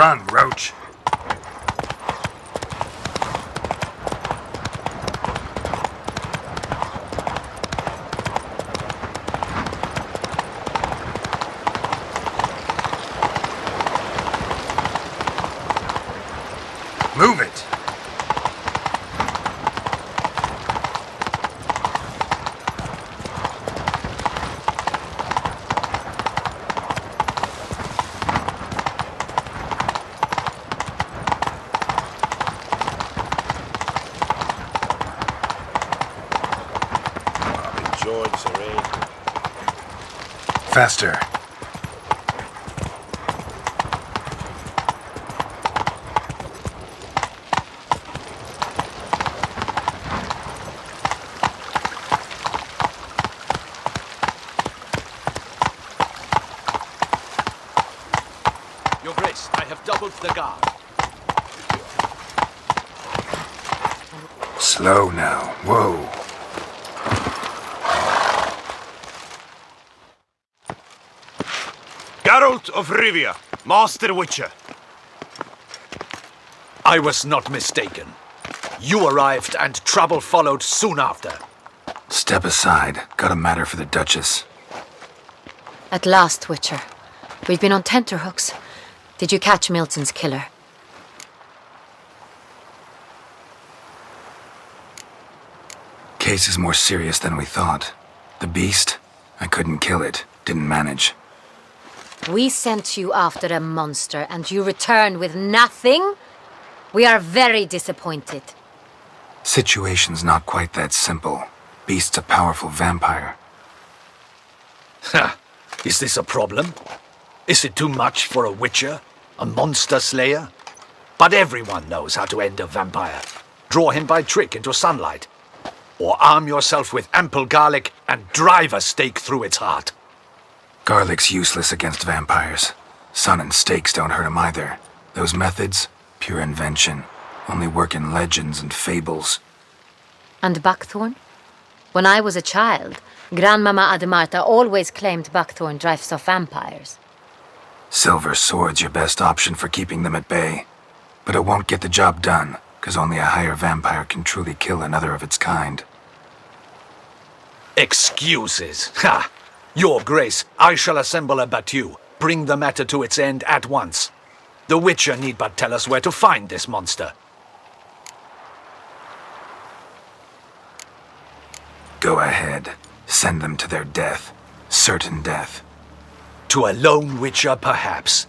Run, roach. Move it! Faster. Your Grace, I have doubled the guard. Slow now. Whoa. Geralt of Rivia, Master Witcher. I was not mistaken. You arrived and trouble followed soon after. Step aside. Got a matter for the Duchess. At last, Witcher. We've been on tenterhooks. Did you catch Milton's killer? Case is more serious than we thought. The beast? I couldn't kill it. Didn't manage. We sent you after a monster and you returned with nothing? We are very disappointed. Situation's not quite that simple. Beast's a powerful vampire. Ha! Is this a problem? Is it too much for a witcher? A monster slayer? But everyone knows how to end a vampire. Draw him by trick into sunlight. Or arm yourself with ample garlic and drive a stake through its heart. Garlic's useless against vampires. Sun and stakes don't hurt him either. Those methods, pure invention. Only work in legends and fables. And buckthorn? When I was a child, Grandmama Ademarta always claimed buckthorn drives off vampires. Silver sword's your best option for keeping them at bay. But it won't get the job done, because only a higher vampire can truly kill another of its kind. Excuses! Ha! Your Grace, I shall assemble a battue. Bring the matter to its end at once. The Witcher need but tell us where to find this monster. Go ahead. Send them to their death. Certain death. To a lone Witcher, perhaps.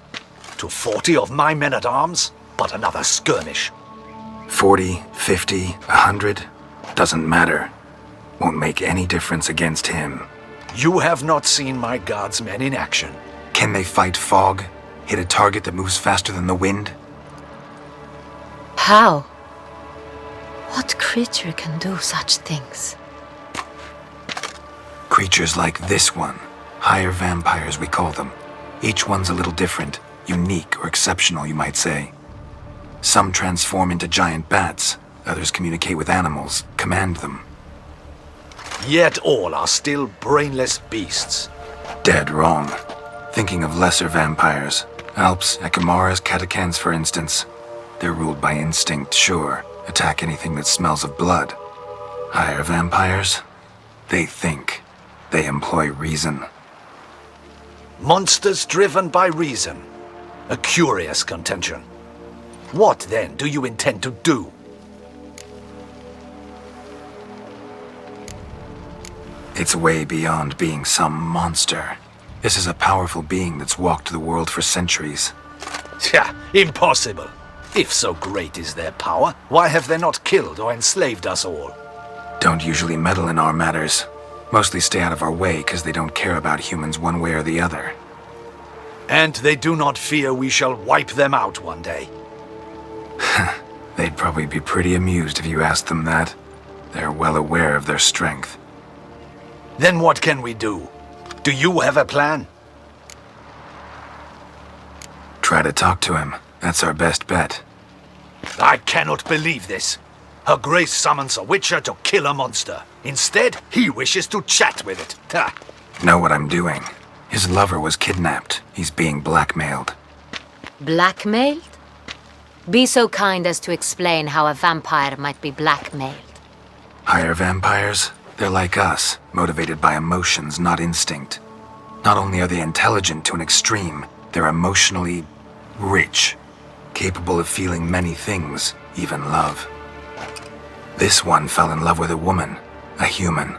To 40 of my men-at-arms, but another skirmish. 40, 50, 100? Doesn't matter. Won't make any difference against him. You have not seen my guardsmen in action. Can they fight fog? Hit a target that moves faster than the wind? How? What creature can do such things? Creatures like this one. Higher vampires, we call them. Each one's a little different. Unique or exceptional, you might say. Some transform into giant bats. Others communicate with animals, command them. Yet all are still brainless beasts. Dead wrong. Thinking of lesser vampires. Alps, Ekamaras, Catacans, for instance. They're ruled by instinct, sure. Attack anything that smells of blood. Higher vampires? They think. They employ reason. Monsters driven by reason. A curious contention. What, then, do you intend to do? It's way beyond being some monster. This is a powerful being that's walked the world for centuries. Tja, impossible. If so great is their power, why have they not killed or enslaved us all? Don't usually meddle in our matters. Mostly stay out of our way because they don't care about humans one way or the other. And they do not fear we shall wipe them out one day. They'd probably be pretty amused if you asked them that. They're well aware of their strength. Then what can we do? Do you have a plan? Try to talk to him. That's our best bet. I cannot believe this. Her Grace summons a witcher to kill a monster. Instead, he wishes to chat with it. Ha! Know what I'm doing. His lover was kidnapped. He's being blackmailed. Blackmailed? Be so kind as to explain how a vampire might be blackmailed. Higher vampires? They're like us, motivated by emotions, not instinct. Not only are they intelligent to an extreme, they're emotionally rich, capable of feeling many things, even love. This one fell in love with a woman, a human,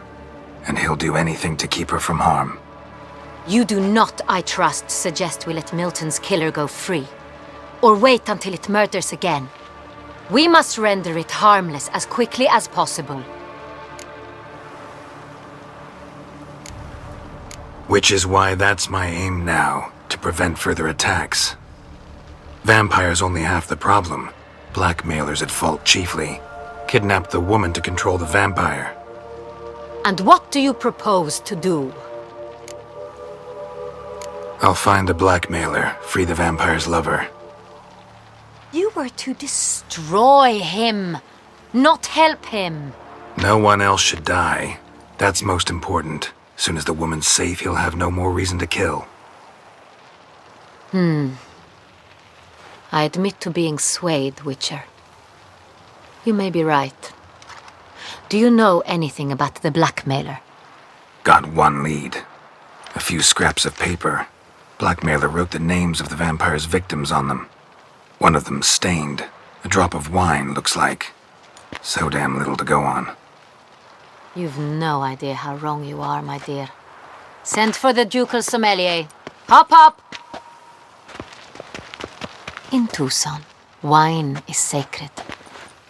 and he'll do anything to keep her from harm. You do not, I trust, suggest we let Milton's killer go free, or wait until it murders again. We must render it harmless as quickly as possible. Which is why that's my aim now, to prevent further attacks. Vampires only half the problem. Blackmailers at fault chiefly. Kidnapped the woman to control the vampire. And what do you propose to do? I'll find the blackmailer, free the vampire's lover. You were to destroy him, not help him. No one else should die. That's most important. Soon as the woman's safe, he'll have no more reason to kill. I admit to being swayed, Witcher. You may be right. Do you know anything about the blackmailer? Got one lead. A few scraps of paper. Blackmailer wrote the names of the vampire's victims on them. One of them stained. A drop of wine, looks like. So damn little to go on. You've no idea how wrong you are, my dear. Send for the Ducal Sommelier. Hop, hop! In Toussaint, wine is sacred.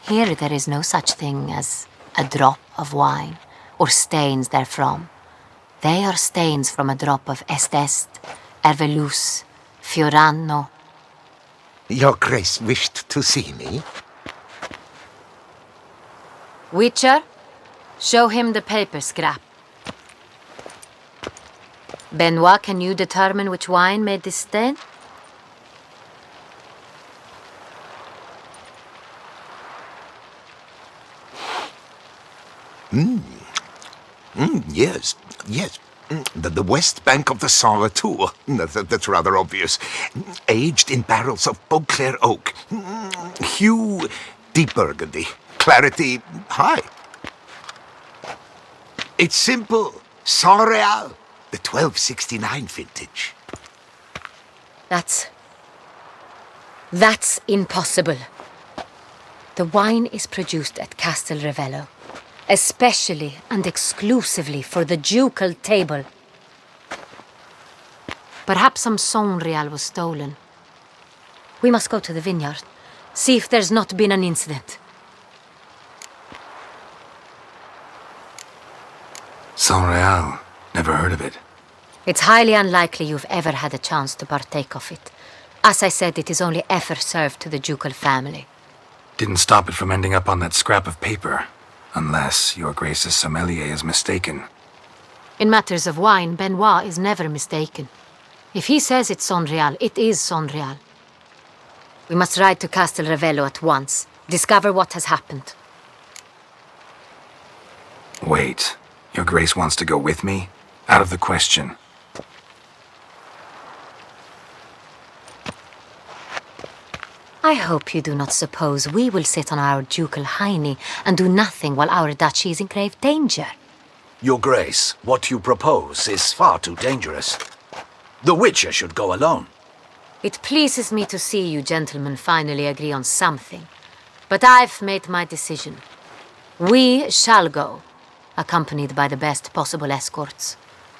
Here there is no such thing as a drop of wine, or stains therefrom. They are stains from a drop of Est, Ervelus, Fiorano. Your Grace wished to see me? Witcher, show him the paper scrap. Benoit, can you determine which wine made this stain? Yes. The west bank of the Saint-Latour. That's rather obvious. Aged in barrels of Beauclair oak. Hue, deep burgundy. Clarity, high. It's simple. Sangreal, the 1269 vintage. That's impossible. The wine is produced at Castel Ravello, especially and exclusively for the ducal table. Perhaps some Sangreal was stolen. We must go to the vineyard, see if there's not been an incident. Sangreal. Never heard of it. It's highly unlikely you've ever had a chance to partake of it. As I said, it is only ever served to the ducal family. Didn't stop it from ending up on that scrap of paper. Unless your Grace's sommelier is mistaken. In matters of wine, Benoit is never mistaken. If he says it's Sangreal, it is Sangreal. We must ride to Castel Ravello at once. Discover what has happened. Wait. Your Grace wants to go with me? Out of the question. I hope you do not suppose we will sit on our ducal hiney and do nothing while our duchy is in grave danger. Your Grace, what you propose is far too dangerous. The Witcher should go alone. It pleases me to see you gentlemen finally agree on something. But I've made my decision. We shall go, accompanied by the best possible escorts.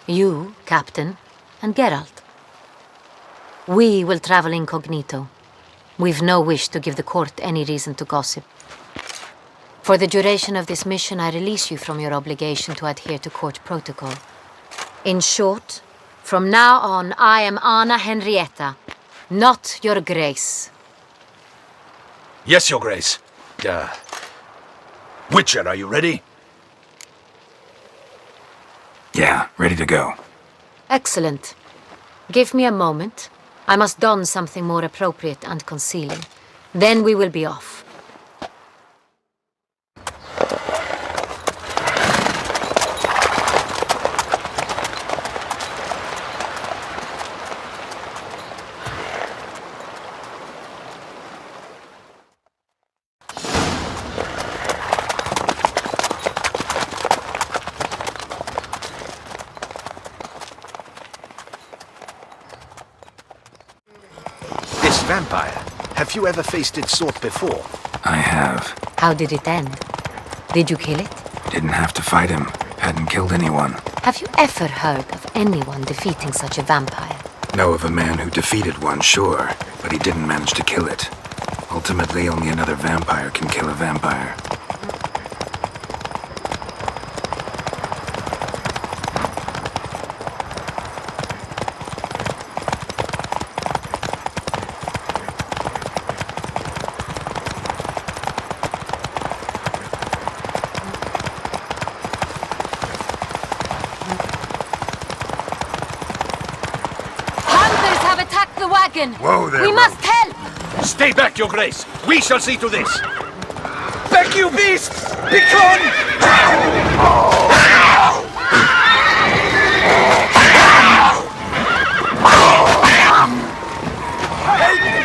You, Captain, and Geralt. We will travel incognito. We've no wish to give the court any reason to gossip. For the duration of this mission, I release you from your obligation to adhere to court protocol. In short, from now on, I am Anna Henrietta, not your Grace. Yes, Your Grace. Witcher, are you ready? Yeah, ready to go. Excellent. Give me a moment. I must don something more appropriate and concealing. Then we will be off. This vampire, have you ever faced its sort before? I have. How did it end? Did you kill it? Didn't have to fight him. Hadn't killed anyone. Have you ever heard of anyone defeating such a vampire? Know of a man who defeated one, sure, but he didn't manage to kill it. Ultimately, only another vampire can kill a vampire. Whoa there, We must help! Stay back, your grace. We shall see to this. Back, you beasts! Begone! Help!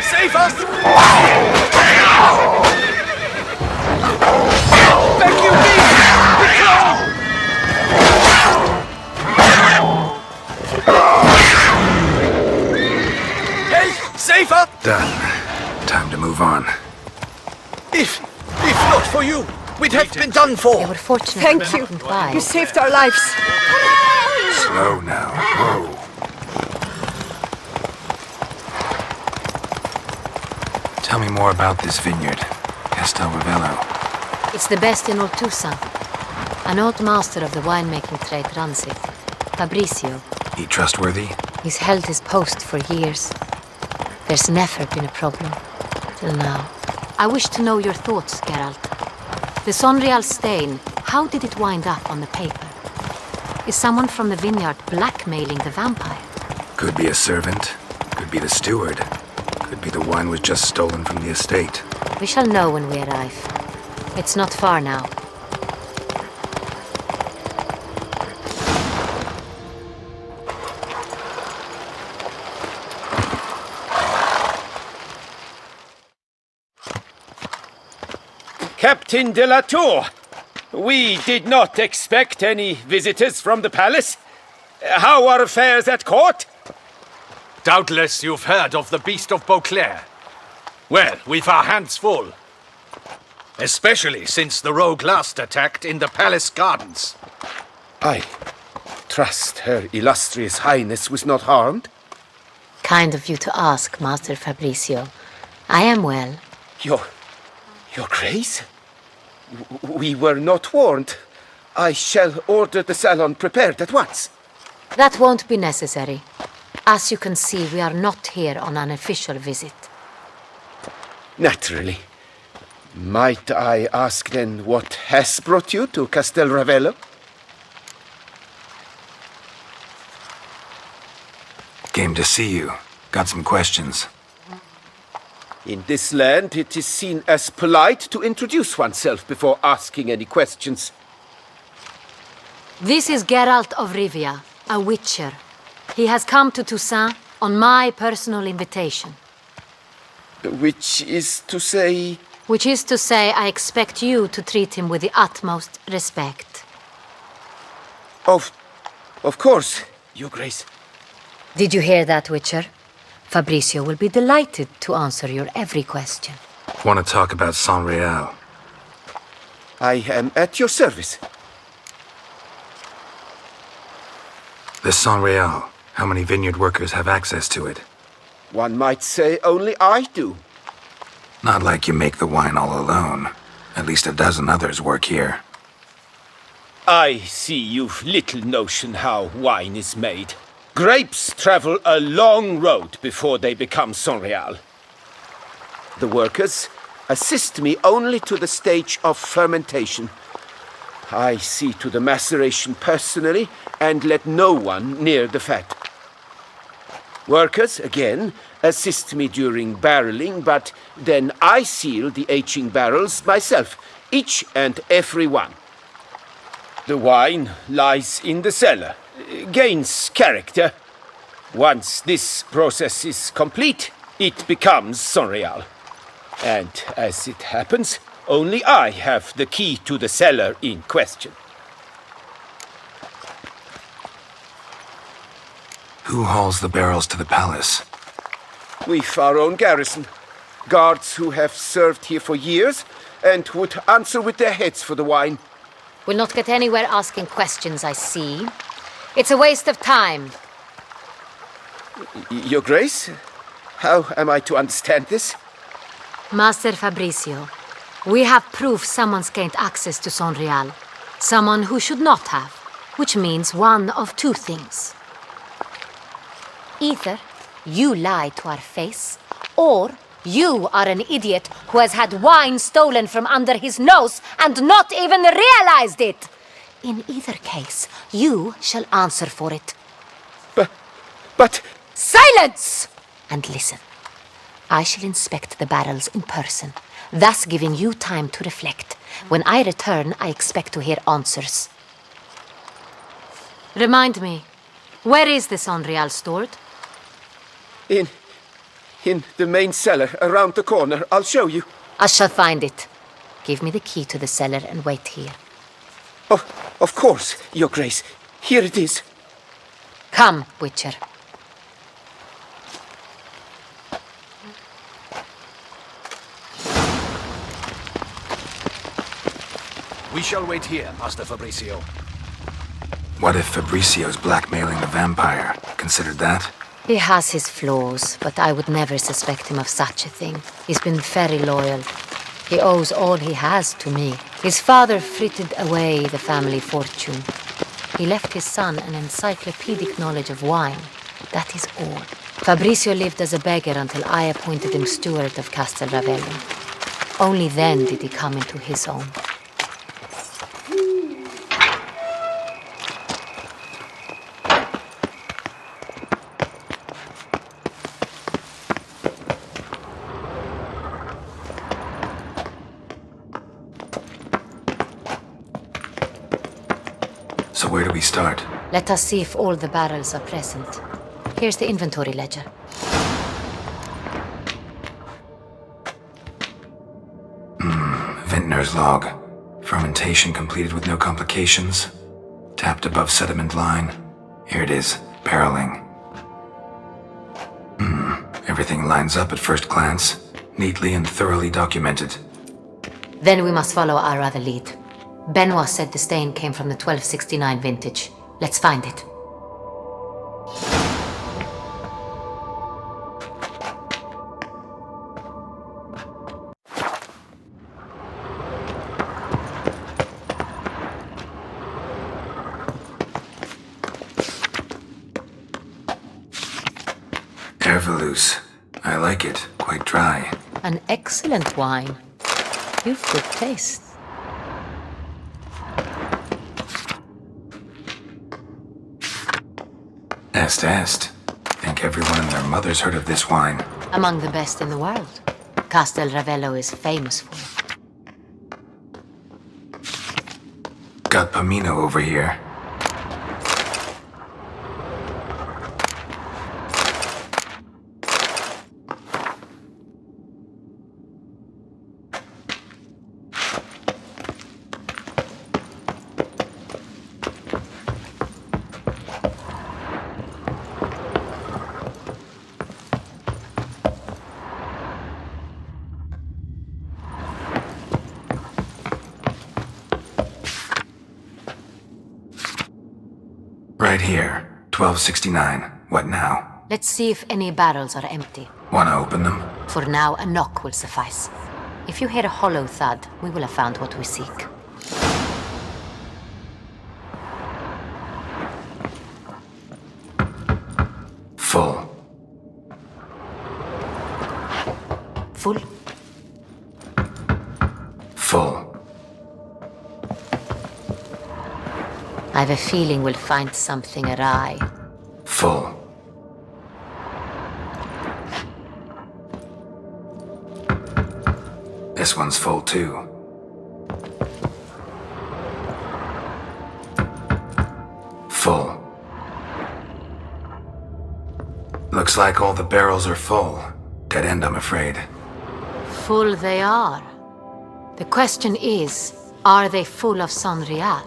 Save us! Back, you beasts! Begone! Safer! Done. Time to move on. If not for you, we'd have been done for. They were fortunate. Thank you. You saved our lives. Slow now. Whoa. Tell me more about this vineyard, Castel Ravello. It's the best in all Toussaint. An old master of the winemaking trade runs it. Fabrizio. He trustworthy? He's held his post for years. There's never been a problem, till now. I wish to know your thoughts, Geralt. The Sangreal stain, how did it wind up on the paper? Is someone from the vineyard blackmailing the vampire? Could be a servant, could be the steward, could be the wine was just stolen from the estate. We shall know when we arrive. It's not far now. Captain de la Tour, we did not expect any visitors from the palace. How are affairs at court? Doubtless you've heard of the beast of Beauclair. Well, we've our hands full. Especially since the rogue last attacked in the palace gardens. I trust Her Illustrious Highness was not harmed. Kind of you to ask, Master Fabrizio. I am well. Your Grace? We were not warned. I shall order the salon prepared at once. That won't be necessary. As you can see, we are not here on an official visit. Naturally. Might I ask then what has brought you to Castel Ravello? Came to see you. Got some questions. In this land, it is seen as polite to introduce oneself before asking any questions. This is Geralt of Rivia, a witcher. He has come to Toussaint on my personal invitation. Which is to say... Which is to say, I expect you to treat him with the utmost respect. Of course, Your Grace. Did you hear that, Witcher? Fabrizio will be delighted to answer your every question. Want to talk about Sangreal? I am at your service. The Sangreal. How many vineyard workers have access to it? One might say only I do. Not like you make the wine all alone. At least a dozen others work here. I see you've little notion how wine is made. Grapes travel a long road before they become Sangreal. The workers assist me only to the stage of fermentation. I see to the maceration personally and let no one near the fat. Workers, again, assist me during barreling, but then I seal the aging barrels myself, each and every one. The wine lies in the cellar, gains character. Once this process is complete, it becomes Sangreal. And as it happens, only I have the key to the cellar in question. Who hauls the barrels to the palace? We've our own garrison. Guards who have served here for years and would answer with their heads for the wine. We'll not get anywhere asking questions, I see. It's a waste of time. Your Grace? How am I to understand this? Master Fabricio, we have proof someone's gained access to Sangreal. Someone who should not have, which means one of two things. Either you lie to our face, or you are an idiot who has had wine stolen from under his nose and not even realized it. In either case, you shall answer for it. But... Silence! And listen. I shall inspect the barrels in person, thus giving you time to reflect. When I return, I expect to hear answers. Remind me, where is the Sangreal stored? In the main cellar, around the corner. I'll show you. I shall find it. Give me the key to the cellar and wait here. Oh, of course, Your Grace. Here it is. Come, Witcher. We shall wait here, Master Fabricio. What if Fabricio's blackmailing a vampire? Considered that? He has his flaws, but I would never suspect him of such a thing. He's been very loyal. He owes all he has to me. His father frittered away the family fortune. He left his son an encyclopedic knowledge of wine. That is all. Fabricio lived as a beggar until I appointed him steward of Castel Ravello. Only then did he come into his own. So where do we start? Let us see if all the barrels are present. Here's the inventory ledger. Vintner's log. Fermentation completed with no complications. Tapped above sediment line. Here it is. Barreling. Everything lines up at first glance. Neatly and thoroughly documented. Then we must follow our other lead. Benoit said the stain came from the 1269 vintage. Let's find it. Ervelous. I like it. Quite dry. An excellent wine. You've good taste. Est. Think everyone and their mother's heard of this wine. Among the best in the world. Castel Ravello is famous for it. Got Pomino over here. Right here. 1269. What now? Let's see if any barrels are empty. Wanna open them? For now, a knock will suffice. If you hear a hollow thud, we will have found what we seek. Full. Full? Full. I have a feeling we'll find something awry. Full. This one's full too. Full. Looks like all the barrels are full. Dead end, I'm afraid. Full they are. The question is, are they full of Sangreal?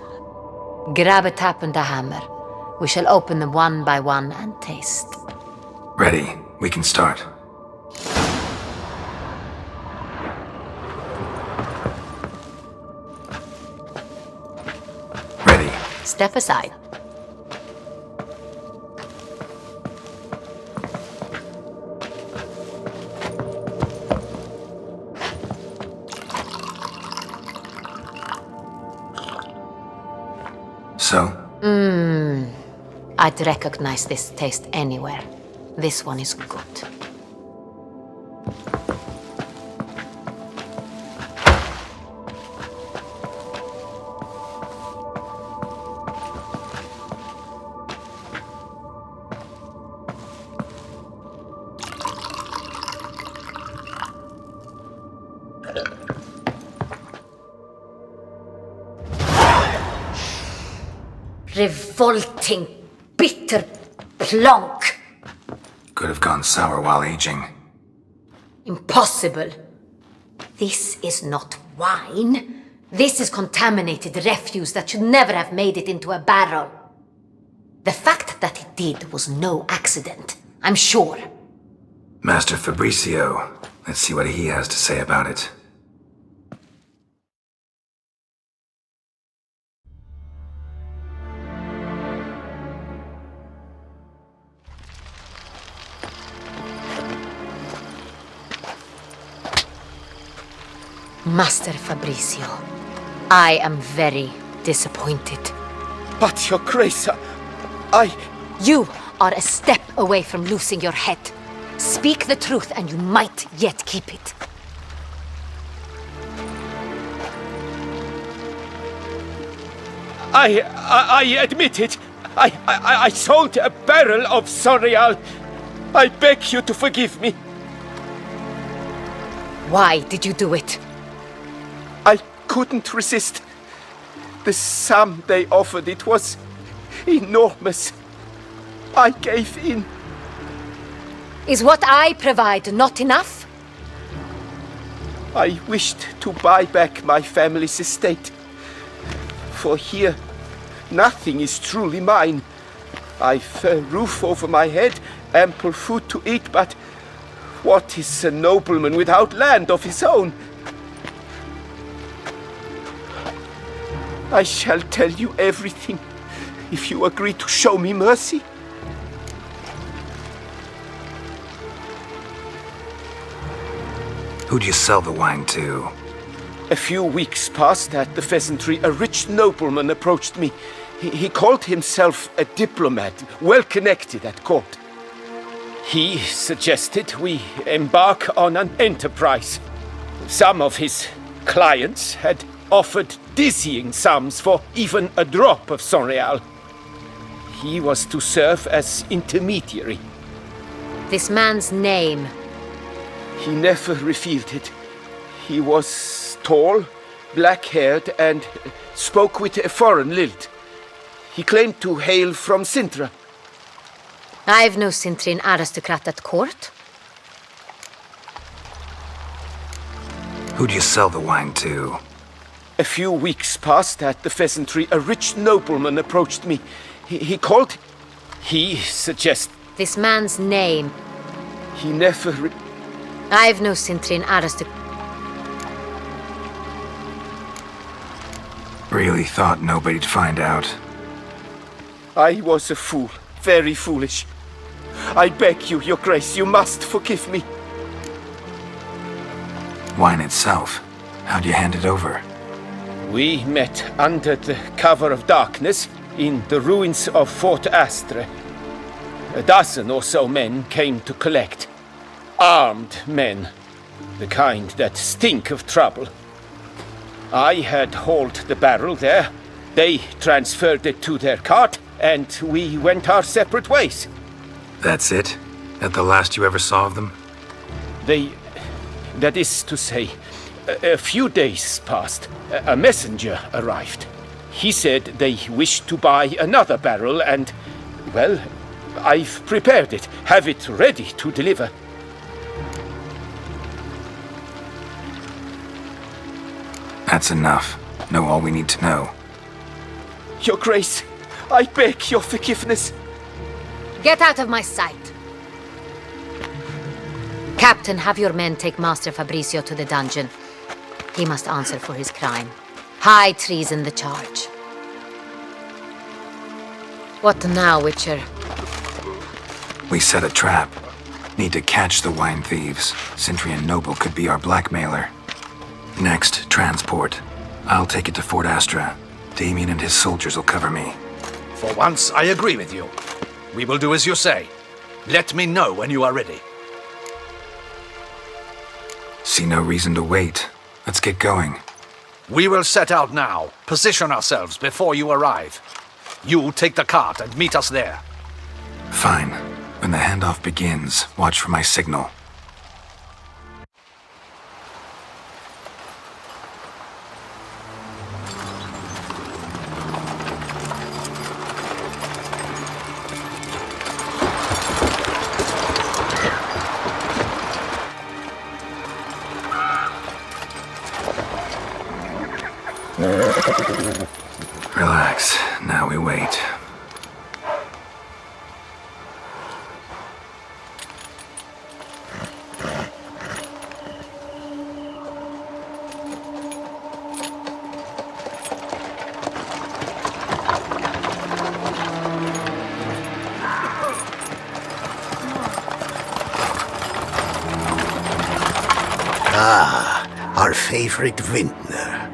Grab a tap and a hammer. We shall open them one by one and taste. Ready. We can start. step aside. So? I'd recognize this taste anywhere. This one is good. Revolting, bitter plonk. Could have gone sour while aging. Impossible. This is not wine. This is contaminated refuse that should never have made it into a barrel. The fact that it did was no accident, I'm sure. Master Fabricio. Let's see what he has to say about it. Master Fabricio, I am very disappointed. But, Your Grace, You are a step away from losing your head. Speak the truth and you might yet keep it. I admit it. I sold a barrel of Sangreal. I beg you to forgive me. Why did you do it? I couldn't resist. The sum they offered, it was enormous. I gave in. Is what I provide not enough? I wished to buy back my family's estate. For here, nothing is truly mine. I've a roof over my head, ample food to eat, but what is a nobleman without land of his own? I shall tell you everything, if you agree to show me mercy. Who'd you sell the wine to? A few weeks past at the pheasantry, a rich nobleman approached me. He called himself a diplomat, well connected at court. He suggested we embark on an enterprise. Some of his clients had offered dizzying sums for even a drop of Sangreal. He was to serve as intermediary. This man's name. He never revealed it. He was tall, black-haired, and spoke with a foreign lilt. He claimed to hail from Sintra. I've no Cintrian aristocrat at court. Who'd you sell the wine to? A few weeks past at the pheasantry, a rich nobleman approached me. He suggested... This man's name. He never... I've no Cintrian aristocrat. Really thought nobody'd find out. I was a fool. Very foolish. I beg you, Your Grace, you must forgive me. Wine itself. How'd you hand it over? We met under the cover of darkness in the ruins of Fort Astre. A dozen or so men came to collect. Armed men. The kind that stink of trouble. I had hauled the barrel there. They transferred it to their cart, and we went our separate ways. That's it? That the last you ever saw of them? That is to say, a few days passed. A messenger arrived. He said they wished to buy another barrel and, well, I've prepared it, have it ready to deliver. That's enough. Know all we need to know. Your Grace, I beg your forgiveness. Get out of my sight. Captain, have your men take Master Fabricio to the dungeon. He must answer for his crime. High treason the charge. What now, Witcher? We set a trap. Need to catch the wine thieves. Sentry and Noble could be our blackmailer. Next, transport. I'll take it to Fort Astra. Damien and his soldiers will cover me. For once, I agree with you. We will do as you say. Let me know when you are ready. See no reason to wait. Let's get going. We will set out now. Position ourselves before you arrive. You take the cart and meet us there. Fine. When the handoff begins, watch for my signal. Relax. Now we wait. Our favorite vintner.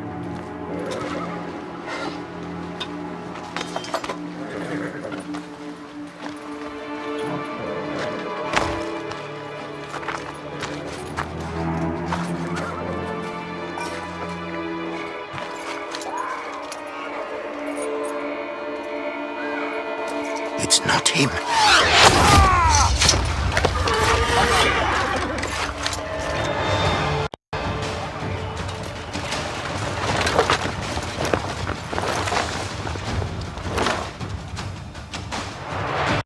It's not him.